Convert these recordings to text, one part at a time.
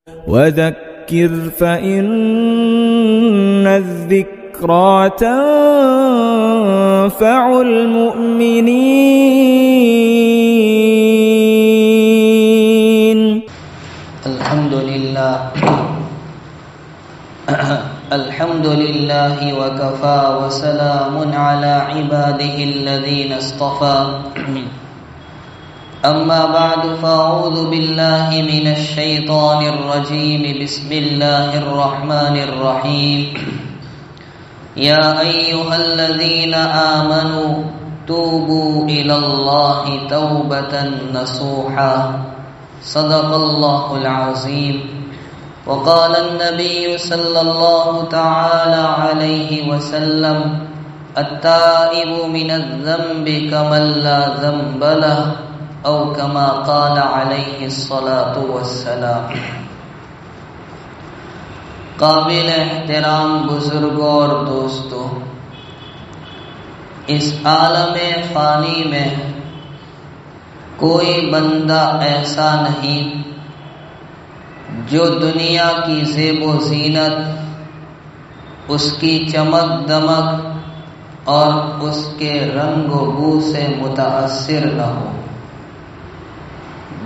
وذكر فإن الذكرى تنفع المؤمنين. الحمد لله وكفى وسلام على عباده الذين اصطفى. أما بعد فأعوذ بالله من الشيطان الرجيم. بسم الله الرحمن الرحيم. يا أيها الذين آمنوا توبوا إلى الله توبة نصوحا. صدق الله العظيم. وقال النبي صلى الله تعالى عليه وسلم التائب من الذنب كمن لا ذنب له او كما قال علیہ الصلاۃ والسلام. قابل احترام بزرگوں اور دوستوں، اس عالم فانی میں کوئی بندہ ایسا نہیں جو دنیا کی زیب و زینت، اس کی چمک دمک اور اس کے رنگ و بو سے متاثر نہ ہو.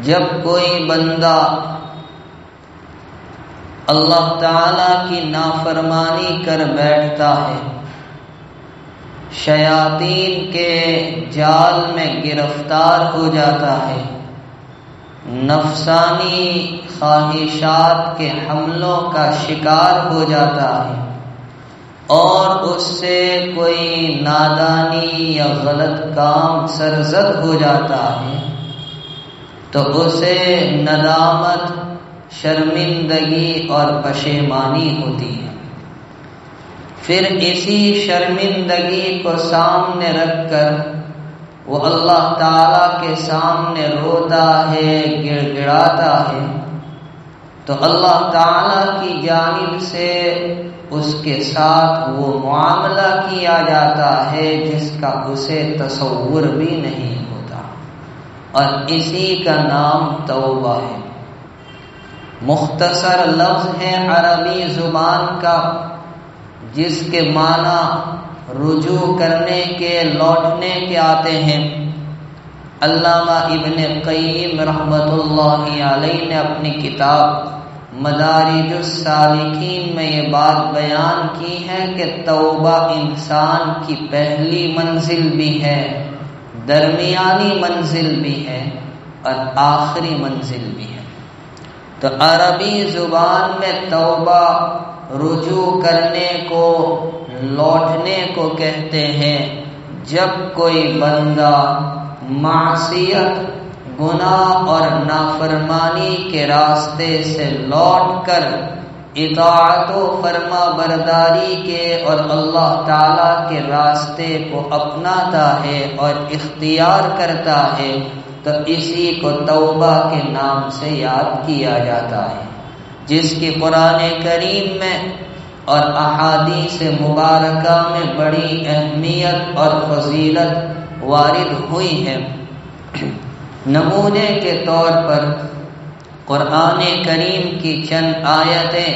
جب کوئی بندہ اللہ تعالی کی نافرمانی کر بیٹھتا ہے، شیاطین کے جال میں گرفتار ہو جاتا ہے، نفسانی خواہشات کے حملوں کا شکار ہو جاتا ہے اور اس سے کوئی نادانی یا غلط کام سرزد ہو جاتا ہے تو اسے ندامت، شرمندگی اور پشیمانی ہوتی ہے. پھر اسی شرمندگی کو سامنے رکھ کر وہ اللہ تعالی کے سامنے روتا ہے، گڑ گڑاتا ہے، تو اللہ تعالی کی جانب سے اس کے ساتھ وہ معاملہ کیا جاتا ہے جس کا اسے تصور بھی نہیں ہوتا، اور اسی کا نام توبہ ہے. مختصر لفظ ہے عربی زبان کا جس کے معنی رجوع کرنے کے، لوٹنے کے آتے ہیں. علامہ ابن قیم رحمۃ اللہ علیہ نے اپنی کتاب مدارج السالکین میں یہ بات بیان کی ہے کہ توبہ انسان کی پہلی منزل بھی ہے، درمیانی منزل بھی ہے اور آخری منزل بھی ہے. تو عربی زبان میں توبہ رجوع کرنے کو، لوٹنے کو کہتے ہیں. جب کوئی بندہ معصیت، گناہ اور نافرمانی کے راستے سے لوٹ کر اطاعت و فرما برداری کے اور اللہ تعالی کے راستے کو اپناتا ہے اور اختیار کرتا ہے تو اسی کو توبہ کے نام سے یاد کیا جاتا ہے، جس کی قرآن کریم میں اور احادیث مبارکہ میں بڑی اہمیت اور فضیلت وارد ہوئی ہے. نمونے کے طور پر قرآن کریم کی چند آیتیں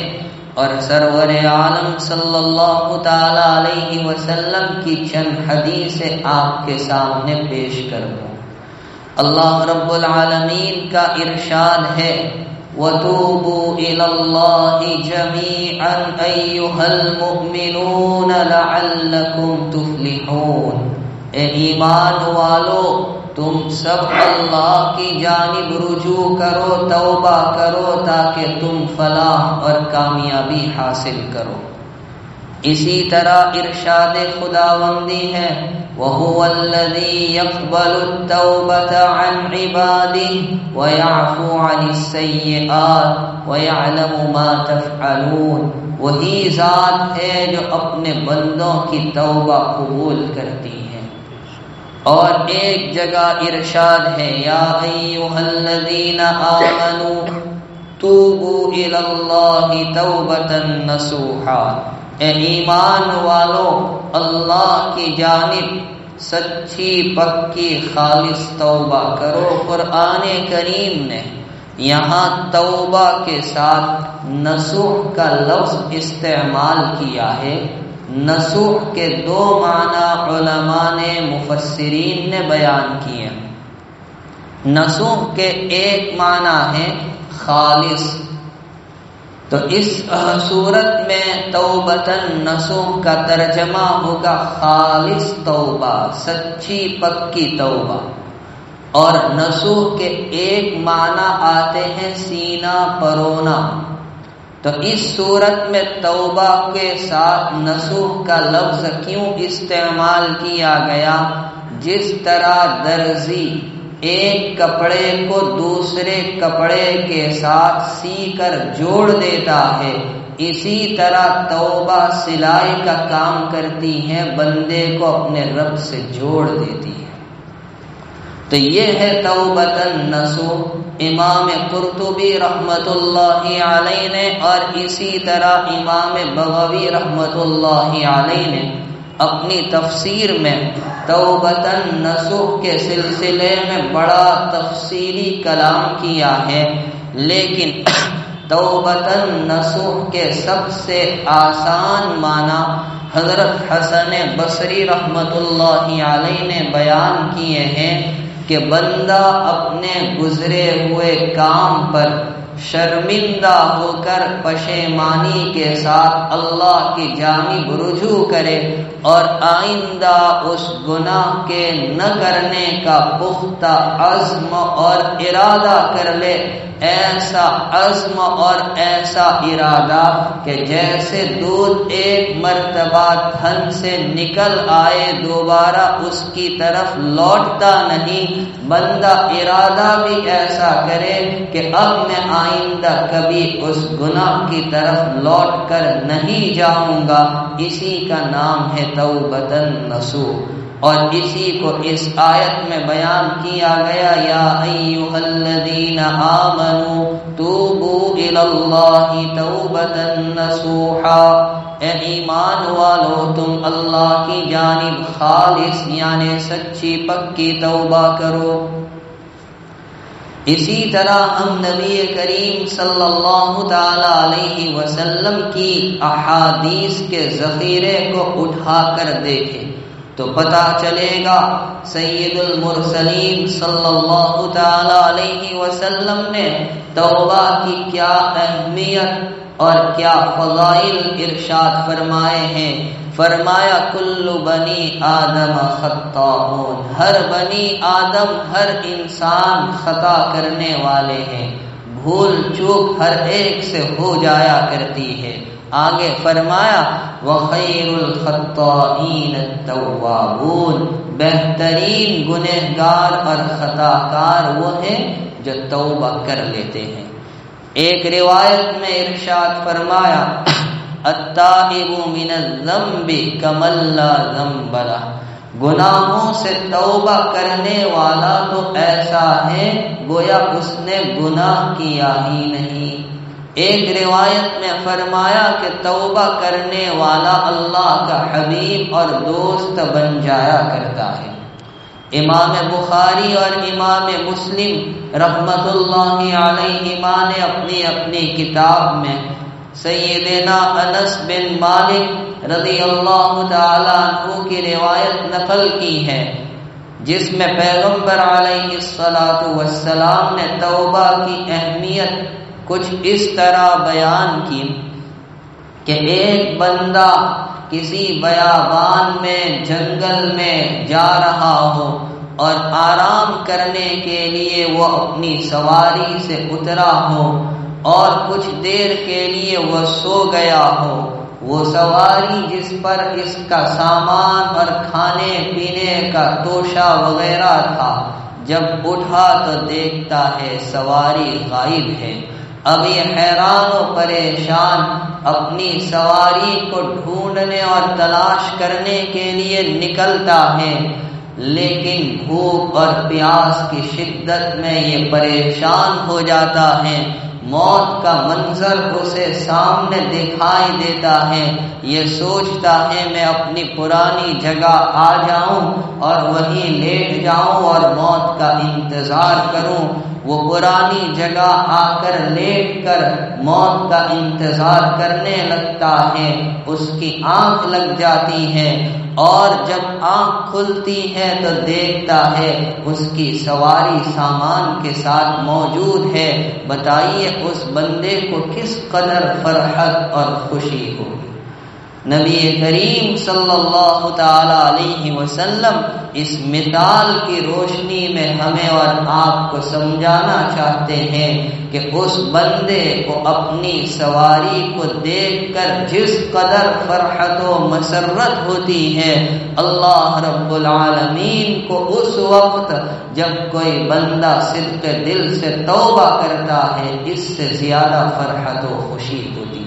اور سرور عالم صلی اللہ تعالی علیہ وسلم کی چند حدیثیں آپ کے سامنے پیش کروں. اللہ رب العالمین کا ارشاد ہے وَتُوبُوا إِلَى اللَّهِ جَمِيعًا أَيُّهَا الْمُؤْمِنُونَ لَعَلَّكُمْ تُفْلِحُونَ. اے ایمان والو، تم سب اللہ کی جانب رجوع کرو، توبہ کرو تاکہ تم فلاح اور کامیابی حاصل کرو. اسی طرح ارشاد خداوندی ہے وَهُوَ الَّذِي يَقْبَلُ التَّوْبَةَ عَنْ عِبَادِهِ وَيَعْفُو عَنِ السَّيِّئَاتِ وَيَعْلَمُ مَا تَفْعَلُونَ. وہی ذات ہے جو اپنے بندوں کی توبہ قبول کرتی ہے. اور ایک جگہ ارشاد ہے یا ایھا الذین آمنوا توبوا الی اللہ توبۃ نصوحا. اے ایمان والو، اللہ کی جانب سچی پکی خالص توبہ کرو. قرآن کریم نے یہاں توبہ کے ساتھ نصوح کا لفظ استعمال کیا ہے۔ نصوح کے دو معنی علماء نے مفسرین نے بیان کیے۔ نصوح کے ایک معنی ہے خالص، تو اس صورت میں توبتن نصوح کا ترجمہ ہوگا خالص توبہ، سچی پکی توبہ۔ اور نصوح کے ایک معنی آتے ہیں سینہ پرونا، تو اس صورت میں توبہ کے ساتھ نصوح کا لفظ کیوں استعمال کیا گیا؟ جس طرح درزی ایک کپڑے کو دوسرے کپڑے کے ساتھ سی کر جوڑ دیتا ہے، اسی طرح توبہ سلائی کا کام کرتی ہے، بندے کو اپنے رب سے جوڑ دیتی ہے۔ تو یہ ہے توبتن نصوح۔ امام قرطبی رحمت اللہ علیہ نے اور اسی طرح امام بغوی رحمت اللہ علیہ نے اپنی تفسیر میں توبتن نصوح کے سلسلے میں بڑا تفصیلی کلام کیا ہے، لیکن توبتن نصوح کے سب سے آسان معنی حضرت حسن بصری رحمت اللہ علیہ نے بیان کیے ہیں کہ بندہ اپنے گزرے ہوئے کام پر شرمندہ ہو کر پشیمانی کے ساتھ اللہ کی جانب رجوع کرے اور آئندہ اس گناہ کے نہ کرنے کا پختہ عزم اور ارادہ کر لے، ایسا عزم اور ایسا ارادہ کہ جیسے دودھ ایک مرتبہ تھن سے نکل آئے دوبارہ اس کی طرف لوٹتا نہیں، بندہ ارادہ بھی ایسا کرے کہ اب میں آئندہ کبھی اس گناہ کی طرف لوٹ کر نہیں جاؤں گا، اسی کا نام ہے توبتن نصوح۔ اور اسی کو اس آیت میں بیان کیا گیا، یا ایھا الذین آمنوا توبوا الی اللہ توبۃ نصوحا، اے ایمان والو تم اللہ کی جانب خالص یعنی سچی پکی توبہ کرو۔ اسی طرح ہم نبی کریم صلی اللہ تعالی علیہ وسلم کی احادیث کے ذخیرے کو اٹھا کر دیکھیں تو پتہ چلے گا سید المرسلین صلی اللہ تعالی علیہ وسلم نے توبہ کی کیا اہمیت اور کیا فضائل ارشاد فرمائے ہیں۔ فرمایا کل بنی آدم خطاؤون، ہر بنی آدم ہر انسان خطا کرنے والے ہیں، بھول چوک ہر ایک سے ہو جایا کرتی ہے۔ آگے فرمایا وَخَيْرُ الْخَطَّائِينَ التَّوَّابُونَ، بہترین گنہگار اور خطا کار وہ ہیں جو توبہ کر لیتے ہیں۔ ایک روایت میں ارشاد فرمایا التائب من الذنب کمن لا ذنب لہ، گناہوں سے توبہ کرنے والا تو ایسا ہے گویا اس نے گناہ کیا ہی نہیں۔ ایک روایت میں فرمایا کہ توبہ کرنے والا اللہ کا حبیب اور دوست بن جایا کرتا ہے۔ امام بخاری اور امام مسلم رحمت اللہ علیہما نے اپنی اپنی کتاب میں سیدنا انس بن مالک رضی اللہ تعالی عنہ کی روایت نقل کی ہے، جس میں پیغمبر علیہ الصلاۃ والسلام نے توبہ کی اہمیت کچھ اس طرح بیان کی کہ ایک بندہ کسی بیابان میں جنگل میں جا رہا ہو اور آرام کرنے کے لیے وہ اپنی سواری سے اترا ہو اور کچھ دیر کے لیے وہ سو گیا ہو، وہ سواری جس پر اس کا سامان اور کھانے پینے کا توشہ وغیرہ تھا، جب اٹھا تو دیکھتا ہے سواری غائب ہے۔ اب یہ حیران و پریشان اپنی سواری کو ڈھونڈنے اور تلاش کرنے کے لیے نکلتا ہے، لیکن بھوک اور پیاس کی شدت میں یہ پریشان ہو جاتا ہے۔ موت کا منظر اسے سامنے دکھائی دیتا ہے، یہ سوچتا ہے میں اپنی پرانی جگہ آ جاؤں اور وہیں لیٹ جاؤں اور موت کا انتظار کروں۔ وہ پرانی جگہ آ کر لیٹ کر موت کا انتظار کرنے لگتا ہے، اس کی آنکھ لگ جاتی ہے، اور جب آنکھ کھلتی ہے تو دیکھتا ہے اس کی سواری سامان کے ساتھ موجود ہے۔ بتائیے اس بندے کو کس قدر فرحت اور خوشی ہوگی۔ نبی کریم صلی اللہ تعالی علیہ وسلم اس مثال کی روشنی میں ہمیں اور آپ کو سمجھانا چاہتے ہیں کہ اس بندے کو اپنی سواری کو دیکھ کر جس قدر فرحت و مسرت ہوتی ہے، اللہ رب العالمین کو اس وقت جب کوئی بندہ صدق دل سے توبہ کرتا ہے اس سے زیادہ فرحت و خوشی ہوتی ہے۔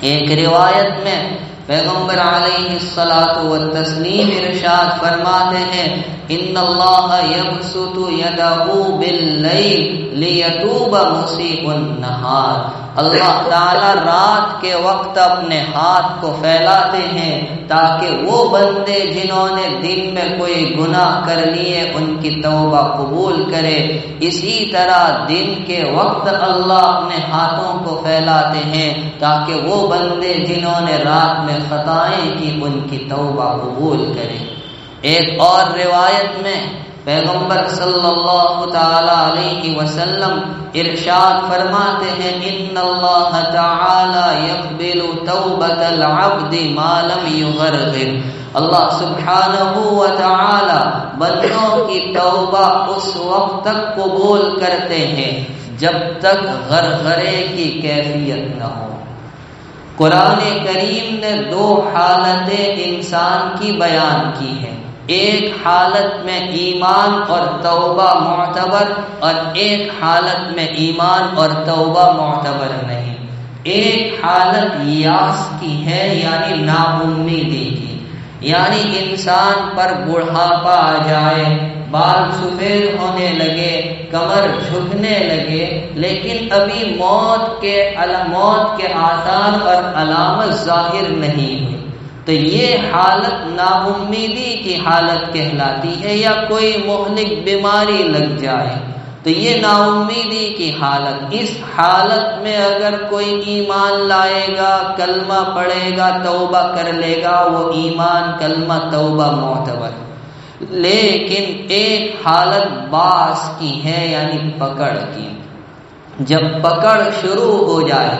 ایک روایت میں پیغمبر علیہ الصلاۃ والتسلیم ارشاد فرماتے ہیں، ان اللہ یبسط یدہ باللیل لیتوب مسیء النہار، اللہ تعالی رات کے وقت اپنے ہاتھ کو پھیلاتے ہیں تاکہ وہ بندے جنہوں نے دن میں کوئی گناہ کر لیے ان کی توبہ قبول کرے۔ اسی طرح دن کے وقت اللہ اپنے ہاتھوں کو پھیلاتے ہیں تاکہ وہ بندے جنہوں نے رات میں خطائیں کی ان کی توبہ قبول کرے۔ ایک اور روایت میں پیغمبر صلی اللہ تعالی علیہ وسلم ارشاد فرماتے ہیں، ان اللہ تعالی یقبل توبۃ العبد ما لم یغرغر، اللہ سبحانہ و تعالی بندوں کی توبہ اس وقت تک قبول کرتے ہیں جب تک غرغرے کی کیفیت نہ ہو۔ قرآن کریم نے دو حالتیں انسان کی بیان کی ہیں، ایک حالت میں ایمان اور توبہ معتبر اور ایک حالت میں ایمان اور توبہ معتبر نہیں۔ ایک حالت یاس کی ہے یعنی ناامیدی کی، یعنی انسان پر بڑھاپا آ جائے، بال سفید ہونے لگے، کمر جھکنے لگے، لیکن ابھی موت کے آثار اور علامت ظاہر نہیں ہوئی، تو یہ حالت ناامیدی کی حالت کہلاتی ہے، یا کوئی مہلک بیماری لگ جائے تو یہ ناامیدی کی حالت۔ اس حالت میں اگر کوئی ایمان لائے گا، کلمہ پڑھے گا، توبہ کر لے گا، وہ ایمان کلمہ توبہ معتبر۔ لیکن ایک حالت باس کی ہے یعنی پکڑ کی، جب پکڑ شروع ہو جائے،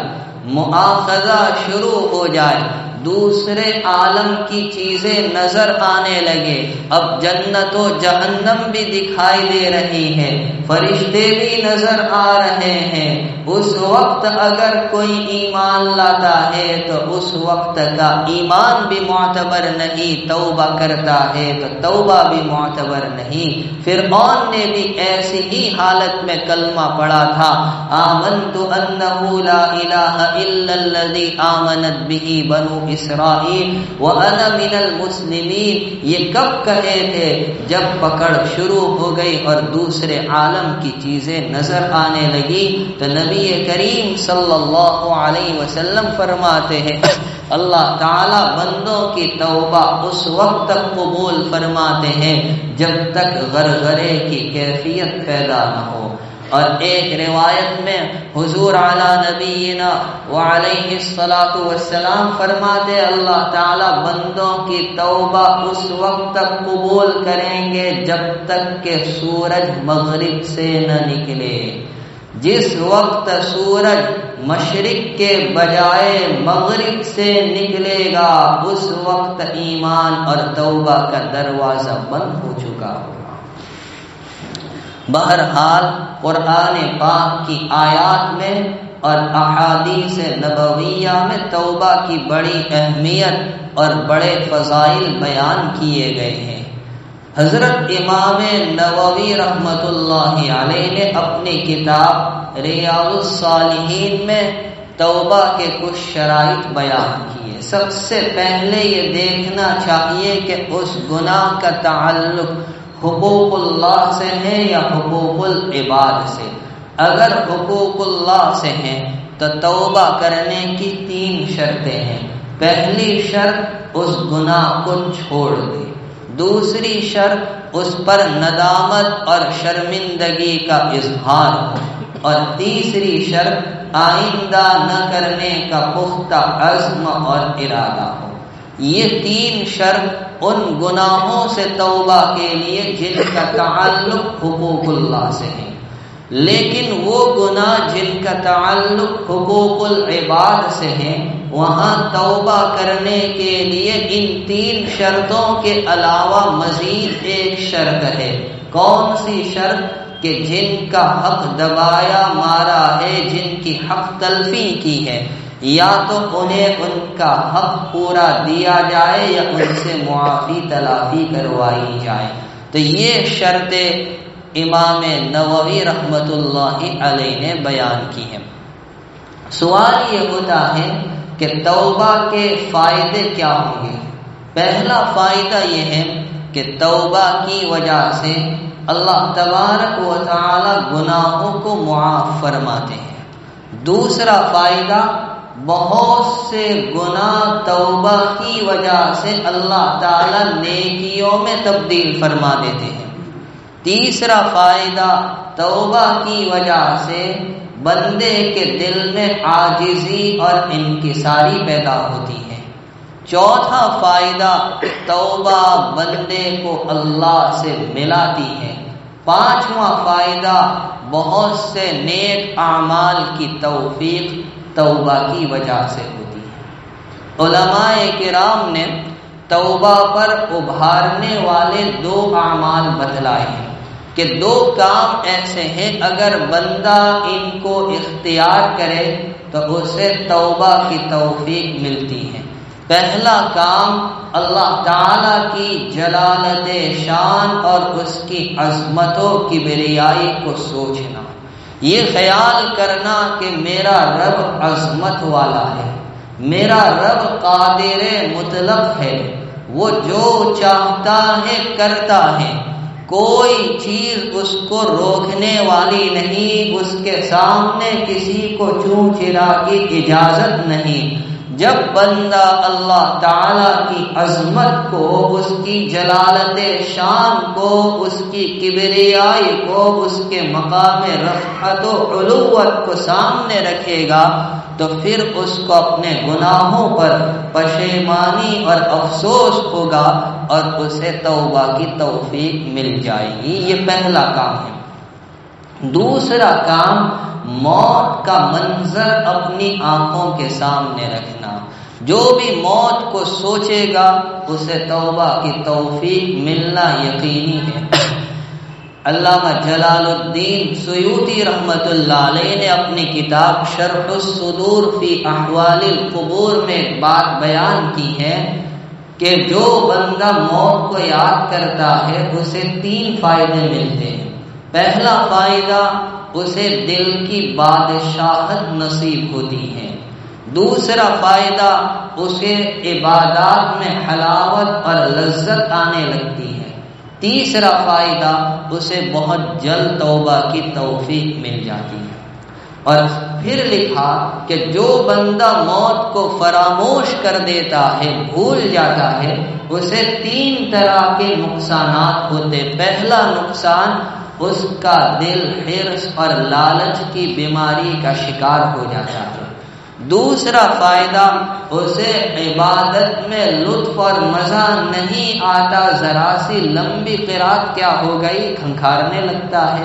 مؤاخذہ شروع ہو جائے، دوسرے عالم کی چیزیں نظر آنے لگے، اب جنت و جہنم بھی دکھائی دے رہی ہے، فرشتے بھی نظر آ رہے ہیں، اس وقت اگر کوئی ایمان لاتا ہے تو اس وقت کا ایمان بھی معتبر نہیں، توبہ کرتا ہے تو توبہ بھی معتبر نہیں۔ فرعون نے بھی ایسی ہی حالت میں کلمہ پڑھا تھا، آمنت انہ لا الہ الا الذی آمنت بہ بنو اسرائیل وانا من المسلمین، یہ کب کہے تھے؟ جب پکڑ شروع ہو گئی اور دوسرے عالم کی چیزیں نظر آنے لگی تو نبی کریم صلی اللہ علیہ وسلم فرماتے ہیں اللہ تعالی بندوں کی توبہ اس وقت تک قبول فرماتے ہیں جب تک غرغرے کی کیفیت پیدا نہ ہو۔ اور ایک روایت میں حضور علی نبینا وعلیہ الصلاۃ والسلام فرماتے اللہ تعالی بندوں کی توبہ اس وقت تک قبول کریں گے جب تک کہ سورج مغرب سے نہ نکلے۔ جس وقت سورج مشرق کے بجائے مغرب سے نکلے گا اس وقت ایمان اور توبہ کا دروازہ بند ہو چکا ہوگا۔ بہرحال قرآن پاک کی آیات میں اور احادیث نبویہ میں توبہ کی بڑی اہمیت اور بڑے فضائل بیان کیے گئے ہیں۔ حضرت امام نووی رحمۃ اللہ علیہ نے اپنی کتاب ریاض الصالحین میں توبہ کے کچھ شرائط بیان کیے۔ سب سے پہلے یہ دیکھنا چاہیے کہ اس گناہ کا تعلق حقوق اللہ سے ہے یا حقوق العباد سے۔ اگر حقوق اللہ سے ہیں تو توبہ کرنے کی 3 شرطیں ہیں۔ پہلی شرط اس گناہ کو چھوڑ دے، دوسری شرط اس پر ندامت اور شرمندگی کا اظہار ہو، اور تیسری شرط آئندہ نہ کرنے کا پختہ عزم اور ارادہ ہو۔ یہ تین شرط ان گناہوں سے توبہ کے لیے جن کا تعلق حقوق اللہ سے ہے، لیکن وہ گناہ جن کا تعلق حقوق العباد سے ہے، وہاں توبہ کرنے کے لیے ان تین شرطوں کے علاوہ مزید ایک شرط ہے۔ کون سی شرط؟ کہ جن کا حق دبایا مارا ہے، جن کی حق تلفی کی ہے، یا تو انہیں ان کا حق پورا دیا جائے یا ان سے معافی تلافی کروائی جائے۔ تو یہ شرط امام نووی رحمۃ اللہ علیہ نے بیان کی ہے۔ سوال یہ ہوتا ہے کہ توبہ کے فائدے کیا ہوں گے؟ پہلا فائدہ یہ ہے کہ توبہ کی وجہ سے اللہ تبارک و تعالی گناہوں کو معاف فرماتے ہیں۔ دوسرا فائدہ، بہت سے گناہ توبہ کی وجہ سے اللہ تعالی نیکیوں میں تبدیل فرما دیتے ہیں۔ تیسرا فائدہ، توبہ کی وجہ سے بندے کے دل میں عاجزی اور انکساری پیدا ہوتی ہے۔ چوتھا فائدہ، توبہ بندے کو اللہ سے ملاتی ہے۔ پانچواں فائدہ، بہت سے نیک اعمال کی توفیق توبہ کی وجہ سے ہوتی ہے۔ علماء کرام نے توبہ پر ابھارنے والے دو اعمال بتلائے ہیں کہ دو کام ایسے ہیں اگر بندہ ان کو اختیار کرے تو اسے توبہ کی توفیق ملتی ہے۔ پہلا کام، اللہ تعالی کی جلالت شان اور اس کی عظمت و کبریائی کو سوچنا، یہ خیال کرنا کہ میرا رب عظمت والا ہے، میرا رب قادر مطلق ہے، وہ جو چاہتا ہے کرتا ہے، کوئی چیز اس کو روکنے والی نہیں، اس کے سامنے کسی کو چوں چرا کی اجازت نہیں۔ جب بندہ اللہ تعالی کی عظمت کو، اس کی جلالت شان کو، اس کی کبریائی کو، اس کے مقام رفعت و علوت کو سامنے رکھے گا تو پھر اس کو اپنے گناہوں پر پشیمانی اور افسوس ہوگا اور اسے توبہ کی توفیق مل جائے گی۔ یہ پہلا کام ہے۔ دوسرا کام، موت کا منظر اپنی آنکھوں کے سامنے رکھنا۔ جو بھی موت کو سوچے گا اسے توبہ کی توفیق ملنا یقینی ہے۔ علامہ جلال الدین سیوطی رحمۃ اللہ علیہ نے اپنی کتاب شرح الصدور فی احوال القبور میں ایک بات بیان کی ہے کہ جو بندہ موت کو یاد کرتا ہے اسے تین فائدے ملتے ہیں۔ پہلا فائدہ، اسے دل کی بادشاہت نصیب ہوتی ہے۔ دوسرا فائدہ، اسے عبادات میں حلاوت اور لذت آنے لگتی ہے۔ تیسرا فائدہ، اسے بہت جلد توبہ کی توفیق مل جاتی ہے۔ اور پھر لکھا کہ جو بندہ موت کو فراموش کر دیتا ہے، بھول جاتا ہے، اسے تین طرح کے نقصانات ہوتے۔ پہلا نقصان، اس کا دل حرص اور لالچ کی بیماری کا شکار ہو جاتا ہے۔ دوسرا فائدہ، اسے عبادت میں لطف اور مزہ نہیں آتا، ذرا سی لمبی قرات کیا ہو گئی کھنکھارنے لگتا ہے۔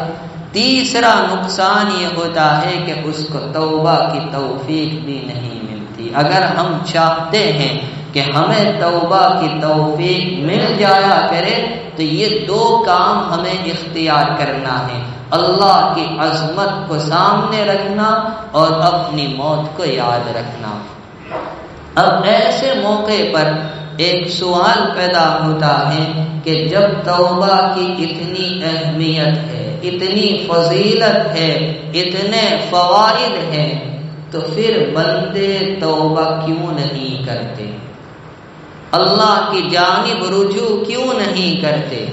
تیسرا نقصان یہ ہوتا ہے کہ اس کو توبہ کی توفیق بھی نہیں ملتی۔ اگر ہم چاہتے ہیں کہ ہمیں توبہ کی توفیق مل جایا کرے تو یہ دو کام ہمیں اختیار کرنا ہے، اللہ کی عظمت کو سامنے رکھنا اور اپنی موت کو یاد رکھنا۔ اب ایسے موقع پر ایک سوال پیدا ہوتا ہے کہ جب توبہ کی اتنی اہمیت ہے، اتنی فضیلت ہے، اتنے فوائد ہیں، تو پھر بندے توبہ کیوں نہیں کرتے؟ اللہ کی جانب رجوع کیوں نہیں کرتے؟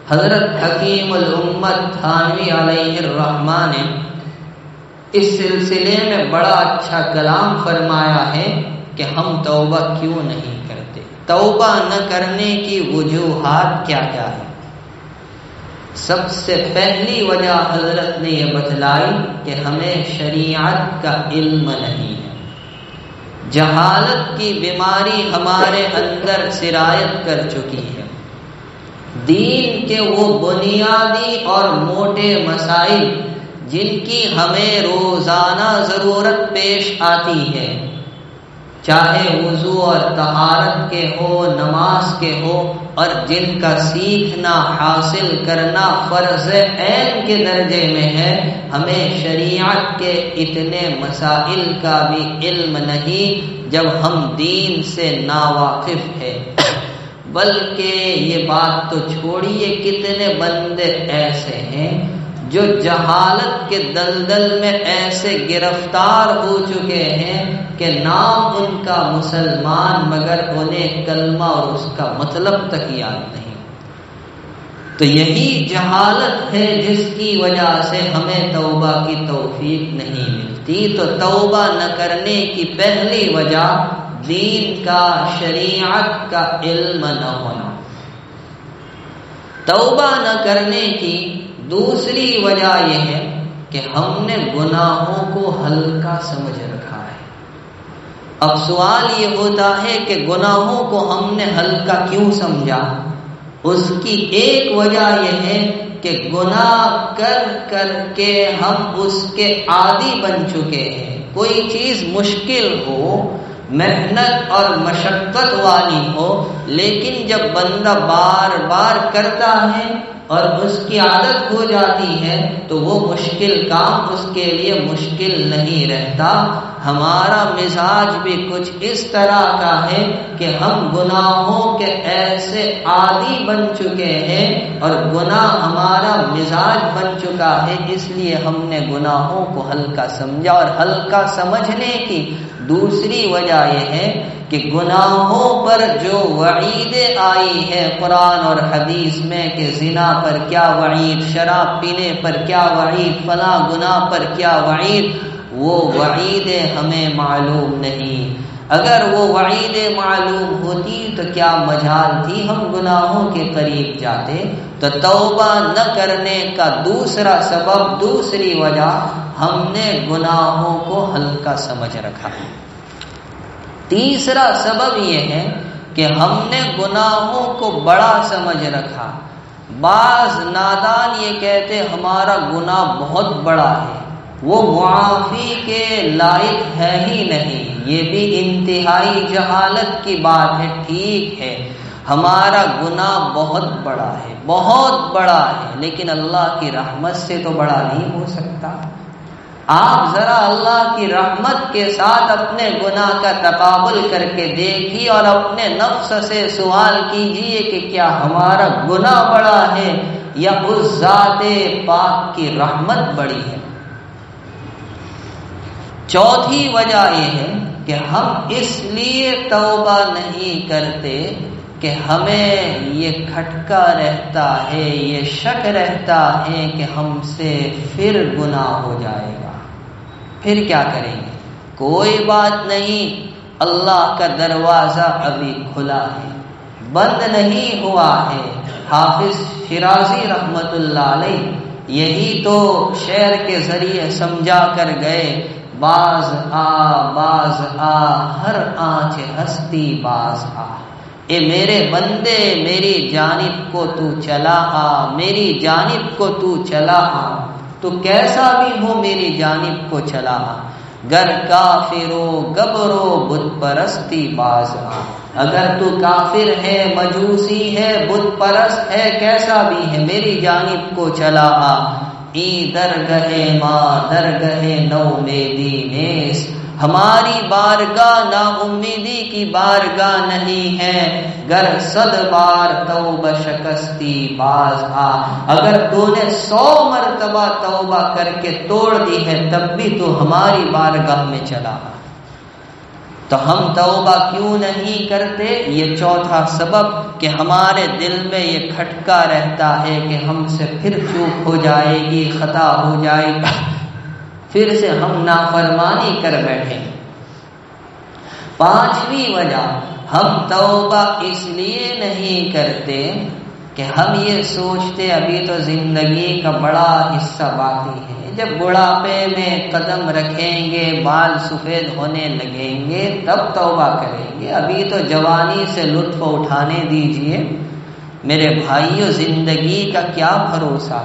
حضرت حکیم الامت تھانوی علیہ الرحمہ نے اس سلسلے میں بڑا اچھا کلام فرمایا ہے کہ ہم توبہ کیوں نہیں کرتے۔ توبہ نہ کرنے کی وجوہات کیا کیا ہے؟ سب سے پہلی وجہ حضرت نے یہ بتلائی کہ ہمیں شریعت کا علم نہیں ہے، جہالت کی بیماری ہمارے اندر سرایت کر چکی ہے۔ دین کے وہ بنیادی اور موٹے مسائل جن کی ہمیں روزانہ ضرورت پیش آتی ہے، چاہے وضو اور طہارت کے ہو، نماز کے ہو، اور جن کا سیکھنا حاصل کرنا فرض عین کے درجے میں ہے، ہمیں شریعت کے اتنے مسائل کا بھی علم نہیں جب ہم دین سے ناواقف ہیں۔ بلکہ یہ بات تو چھوڑیے، کتنے بندے ایسے ہیں جو جہالت کے دلدل میں ایسے گرفتار ہو چکے ہیں کہ نام ان کا مسلمان مگر انہیں کلمہ اور اس کا مطلب تک یاد نہیں۔ تو یہی جہالت ہے جس کی وجہ سے ہمیں توبہ کی توفیق نہیں ملتی۔ تو توبہ نہ کرنے کی پہلی وجہ دین کا، شریعت کا علم نہ ہونا۔ توبہ نہ کرنے کی دوسری وجہ یہ ہے کہ ہم نے گناہوں کو ہلکا سمجھ رکھا ہے۔ اب سوال یہ ہوتا ہے کہ گناہوں کو ہم نے ہلکا کیوں سمجھا؟ اس کی ایک وجہ یہ ہے کہ گناہ کر کر کے ہم اس کے عادی بن چکے ہیں۔ کوئی چیز مشکل ہو، محنت اور مشقت والی ہو، لیکن جب بندہ بار بار کرتا ہے اور اس کی عادت ہو جاتی ہے تو وہ مشکل کام اس کے لیے مشکل نہیں رہتا۔ ہمارا مزاج بھی کچھ اس طرح کا ہے کہ ہم گناہوں کے ایسے عادی بن چکے ہیں اور گناہ ہمارا مزاج بن چکا ہے، اس لیے ہم نے گناہوں کو ہلکا سمجھا۔ اور ہلکا سمجھنے کی دوسری وجہ یہ ہے کہ گناہوں پر جو وعیدیں آئی ہے قرآن اور حدیث میں کہ زنا پر کیا وعید، شراب پینے پر کیا وعید، فلاں گناہ پر کیا وعید، وہ وعیدیں ہمیں معلوم نہیں۔ اگر وہ وعیدیں معلوم ہوتی تو کیا مجال تھی ہم گناہوں کے قریب جاتے۔ تو توبہ نہ کرنے کا دوسرا سبب، دوسری وجہ، ہم نے گناہوں کو ہلکا سمجھ رکھا ہے۔ تیسرا سبب یہ ہے کہ ہم نے گناہوں کو بڑا سمجھ رکھا۔ بعض نادان یہ کہتے ہمارا گناہ بہت بڑا ہے، وہ معافی کے لائق ہے ہی نہیں۔ یہ بھی انتہائی جہالت کی بات ہے۔ ٹھیک ہے، ہمارا گناہ بہت بڑا ہے، بہت بڑا ہے، لیکن اللہ کی رحمت سے تو بڑا نہیں ہو سکتا۔ آپ ذرا اللہ کی رحمت کے ساتھ اپنے گناہ کا تقابل کر کے دیکھیے اور اپنے نفس سے سوال کیجئے کہ کیا ہمارا گناہ بڑا ہے یا اس ذات پاک کی رحمت بڑی ہے۔ چوتھی وجہ یہ ہے کہ ہم اس لیے توبہ نہیں کرتے کہ ہمیں یہ کھٹکا رہتا ہے، یہ شک رہتا ہے کہ ہم سے پھر گناہ ہو جائے گا، پھر کیا کریں گے؟ کوئی بات نہیں، اللہ کا دروازہ ابھی کھلا ہے، بند نہیں ہوا ہے۔ حافظ شیرازی رحمت اللہ علیہ یہی تو شعر کے ذریعے سمجھا کر گئے، باز آ باز آ ہر آنچ ہستی باز آ، اے میرے بندے میری جانب کو تو چلا آ، میری جانب کو تو چلا آ، تو کیسا بھی ہو میری جانب کو چلا آ، گر کافرو گبرو بت پرستی باز آ، اگر تو کافر ہے، مجوسی ہے، بت پرست ہے، کیسا بھی ہے، میری جانب کو چلا آ۔ ای درگہ ماں درگہ نو میدی نیس، ہماری بارگاہ نا امیدی کی بارگاہ نہیں ہے، گر صد بار توبہ شکستی باز آ، اگر تو نے 100 مرتبہ توبہ کر کے توڑ دی ہے تب بھی تو ہماری بارگاہ میں چلا آ۔ تو ہم توبہ کیوں نہیں کرتے؟ یہ چوتھا سبب کہ ہمارے دل میں یہ کھٹکا رہتا ہے کہ ہم سے پھر چوک ہو جائے گی، خطا ہو جائے گی، پھر سے ہم نافرمانی کر بیٹھیں۔ پانچویں وجہ ہم توبہ اس لیے نہیں کرتے کہ ہم یہ سوچتے ابھی تو زندگی کا بڑا حصہ باقی ہے، جب بڑھاپے میں قدم رکھیں گے، بال سفید ہونے لگیں گے تب توبہ کریں گے، ابھی تو جوانی سے لطف اٹھانے دیجئے۔ میرے بھائیوں، زندگی کا کیا بھروسہ؟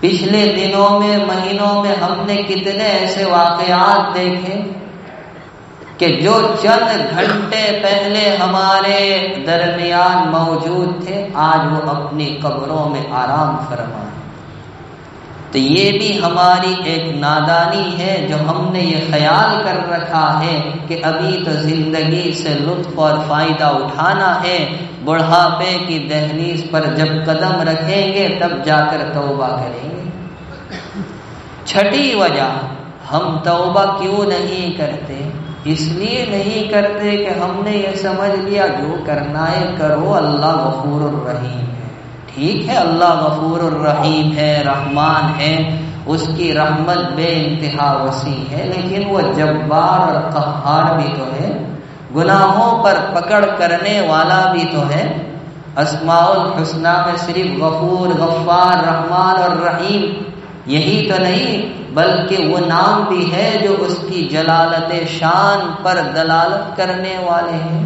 پچھلے دنوں میں، مہینوں میں ہم نے کتنے ایسے واقعات دیکھے کہ جو چند گھنٹے پہلے ہمارے درمیان موجود تھے، آج وہ اپنی قبروں میں آرام فرما۔ تو یہ بھی ہماری ایک نادانی ہے جو ہم نے یہ خیال کر رکھا ہے کہ ابھی تو زندگی سے لطف اور فائدہ اٹھانا ہے، بڑھاپے کی دہلیز پر جب قدم رکھیں گے تب جا کر توبہ کریں گے۔ چھٹی وجہ ہم توبہ کیوں نہیں کرتے؟ اس لیے نہیں کرتے کہ ہم نے یہ سمجھ لیا جو کرنا ہے کرو، اللہ غفور الرحیم ہے۔ ٹھیک ہے، اللہ غفور الرحیم ہے، رحمان ہے، اس کی رحمت بے انتہا وسیع ہے، لیکن وہ جبار اور قہار بھی تو ہے، گناہوں پر پکڑ کرنے والا بھی تو ہے۔ اسماء الحسنی میں صرف غفور، غفار، رحمان اور رحیم یہی تو نہیں، بلکہ وہ نام بھی ہے جو اس کی جلالت شان پر دلالت کرنے والے ہیں۔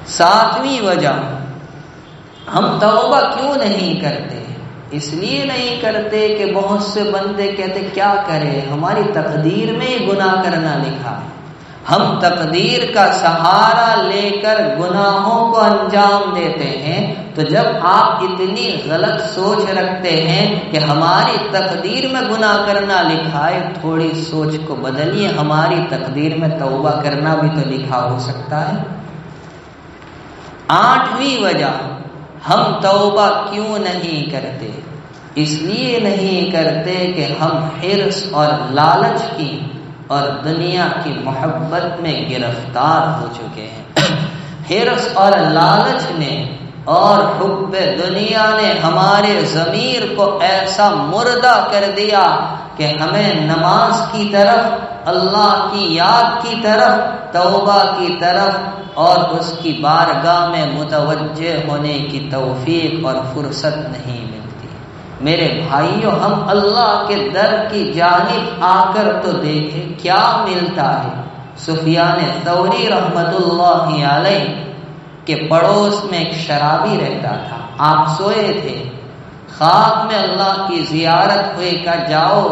ساتویں وجہ ہم توبہ کیوں نہیں کرتے؟ اس لیے نہیں کرتے کہ بہت سے بندے کہتے کیا کرے، ہماری تقدیر میں ہی گناہ کرنا لکھا ہے، ہم تقدیر کا سہارا لے کر گناہوں کو انجام دیتے ہیں۔ تو جب آپ اتنی غلط سوچ رکھتے ہیں کہ ہماری تقدیر میں گناہ کرنا لکھا ہے، تھوڑی سوچ کو بدلیے، ہماری تقدیر میں توبہ کرنا بھی تو لکھا ہو سکتا ہے۔ آٹھویں وجہ ہم توبہ کیوں نہیں کرتے؟ اس لیے نہیں کرتے کہ ہم حرص اور لالچ کی اور دنیا کی محبت میں گرفتار ہو چکے ہیں۔ حرص اور لالچ نے اور حب دنیا نے ہمارے ضمیر کو ایسا مردہ کر دیا کہ ہمیں نماز کی طرف، اللہ کی یاد کی طرف، توبہ کی طرف اور اس کی بارگاہ میں متوجہ ہونے کی توفیق اور فرصت نہیں ملتی۔ میرے بھائیوں، ہم اللہ کے در کی جانب آ کر تو دیکھیں کیا ملتا ہے۔ سفیان ثوری رحمت اللہ علیہ کے پڑوس میں ایک شرابی رہتا تھا، آپ سوئے تھے، خواب میں اللہ کی زیارت ہوئی، کہا جاؤ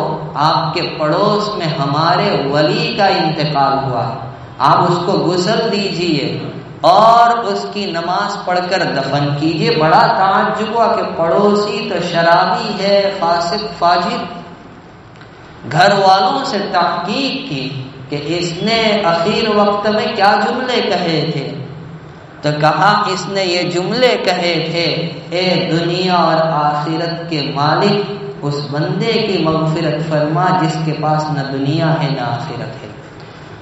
آپ کے پڑوس میں ہمارے ولی کا انتقال ہوا، آپ اس کو غسل دیجئے اور اس کی نماز پڑھ کر دفن کیجئے۔ بڑا تعجب ہوا کہ پڑوسی تو شرابی ہے، فاسق فاجر۔ گھر والوں سے تحقیق کی کہ اس نے اخیر وقت میں کیا جملے کہے تھے، تو کہا اس نے یہ جملے کہے تھے، اے دنیا اور آخرت کے مالک، اس بندے کی مغفرت فرما جس کے پاس نہ دنیا ہے نہ آخرت ہے۔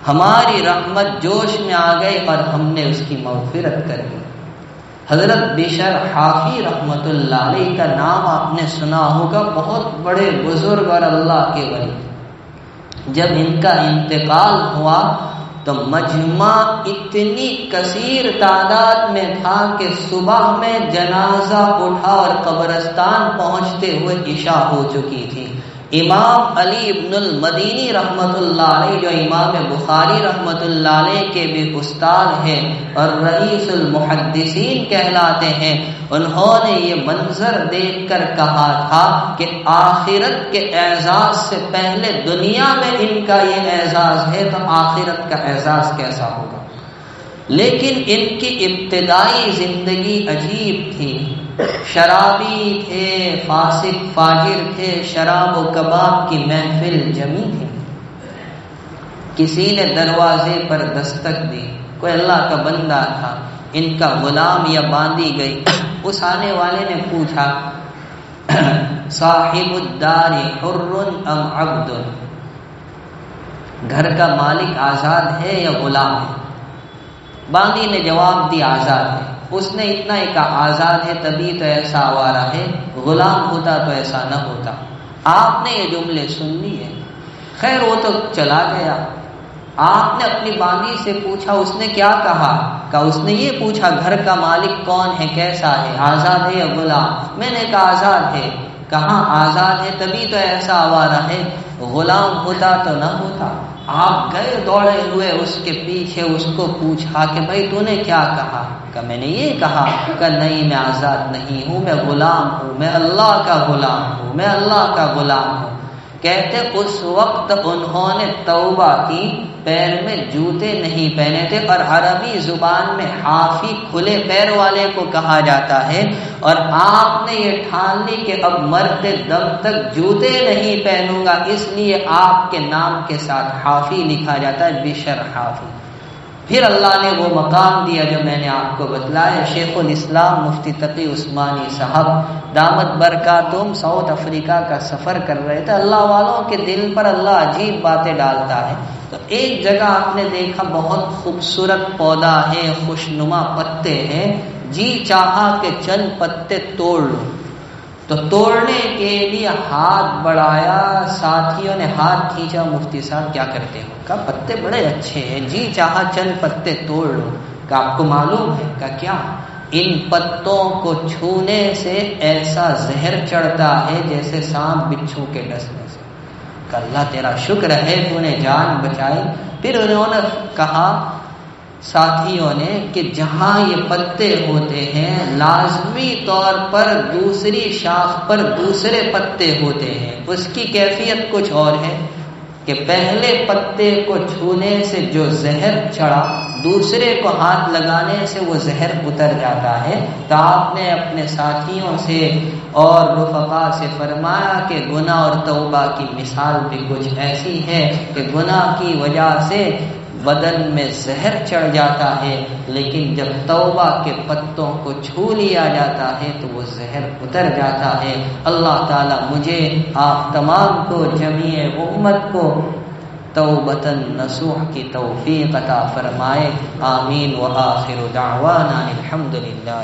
ہماری رحمت جوش میں آ گئی اور ہم نے اس کی مغفرت کر دی۔ حضرت بشر حافی رحمت اللہ علیہ کا نام آپ نے سنا ہوگا، بہت بڑے بزرگ اور اللہ کے ولی۔ جب ان کا انتقال ہوا تو مجمع اتنی کثیر تعداد میں تھا کہ صبح میں جنازہ اٹھا اور قبرستان پہنچتے ہوئے عشاء ہو چکی تھی۔ امام علی ابن المدینی رحمت اللہ علیہ، جو امام بخاری رحمت اللہ علیہ کے بھی استاد ہیں اور رئیس المحدثین کہلاتے ہیں، انہوں نے یہ منظر دیکھ کر کہا تھا کہ آخرت کے اعزاز سے پہلے دنیا میں ان کا یہ اعزاز ہے تو آخرت کا اعزاز کیسا ہوگا۔ لیکن ان کی ابتدائی زندگی عجیب تھی، شرابی تھے، فاسق فاجر تھے، شراب و کباب کی محفل جمی تھی۔ کسی نے دروازے پر دستک دی، کوئی اللہ کا بندہ تھا، ان کا غلام یا باندھی گئی۔ اس آنے والے نے پوچھا صاحب الدار حر ام عبد، گھر کا مالک آزاد ہے یا غلام ہے؟ باندھی نے جواب دیا آزاد ہے۔ اس نے اتنا ہی کہا آزاد ہے تبھی تو ایسا آوارہ ہے، غلام ہوتا تو ایسا نہ ہوتا۔ آپ نے یہ جملے سن لیے، خیر وہ تو چلا گیا۔ آپ نے اپنی باندی سے پوچھا، اس نے کیا کہا؟ اس نے یہ پوچھا گھر کا مالک کون ہے، کیسا ہے، آزاد ہے یا غلام؟ میں نے کہا آزاد ہے۔ کہاں آزاد ہے؟ تبھی تو ایسا آوارہ ہے، غلام ہوتا تو نہ ہوتا۔ آپ گئے دوڑے ہوئے اس کے پیچھے، اس کو پوچھا کہ بھائی تو نے کیا کہا؟ کہ میں نے یہ کہا۔ کہ نہیں، میں آزاد نہیں ہوں، میں غلام ہوں، میں اللہ کا غلام ہوں، میں اللہ کا غلام ہوں۔ کہتے اس وقت انہوں نے توبہ کی، پیر میں جوتے نہیں پہنے تھے، اور عربی زبان میں حافی کھلے پیر والے کو کہا جاتا ہے، اور آپ نے یہ ٹھان لی کہ اب مرتے دم تک جوتے نہیں پہنوں گا، اس لیے آپ کے نام کے ساتھ حافی لکھا جاتا ہے، بشر حافی۔ پھر اللہ نے وہ مقام دیا جو میں نے آپ کو بتلایا۔ شیخ الاسلام مفتی تقی عثمانی صاحب دامت برکاتہم ساؤتھ افریقہ کا سفر کر رہے تھے۔ اللہ والوں کے دل پر اللہ عجیب باتیں ڈالتا ہے۔ تو ایک جگہ آپ نے دیکھا بہت خوبصورت پودا ہے، خوشنما پتے ہیں، جی چاہا کہ چند پتے توڑ لو، تو توڑنے کے لیے ہاتھ بڑھایا، ساتھیوں نے ہاتھ کھینچا، مفتی صاحب کیا کرتے ہو؟ کہا پتے بڑے اچھے ہیں، جی چاہا چند پتے توڑ لو۔ کہ آپ کو معلوم ہے؟ کہ کیا؟ ان پتوں کو چھونے سے ایسا زہر چڑھتا ہے جیسے سانپ بچھو کے ڈسنے سے۔ کہ اللہ تیرا شکر ہے تو نے جان بچائی۔ پھر انہوں نے کہا ساتھیوں نے کہ جہاں یہ پتے ہوتے ہیں لازمی طور پر دوسری شاخ پر دوسرے پتے ہوتے ہیں، اس کی کیفیت کچھ اور ہے کہ پہلے پتے کو چھونے سے جو زہر چڑھا دوسرے کو ہاتھ لگانے سے وہ زہر اتر جاتا ہے۔ تو آپ نے اپنے ساتھیوں سے اور رفقا سے فرمایا کہ گناہ اور توبہ کی مثال بھی کچھ ایسی ہے کہ گناہ کی وجہ سے بدن میں زہر چڑھ جاتا ہے، لیکن جب توبہ کے پتوں کو چھو لیا جاتا ہے تو وہ زہر اتر جاتا ہے۔ اللہ تعالی مجھے آپ تمام کو، جمیع امت کو توبۃ نصوح کی توفیق عطا فرمائے، آمین۔ وآخر دعوانا الحمدللہ۔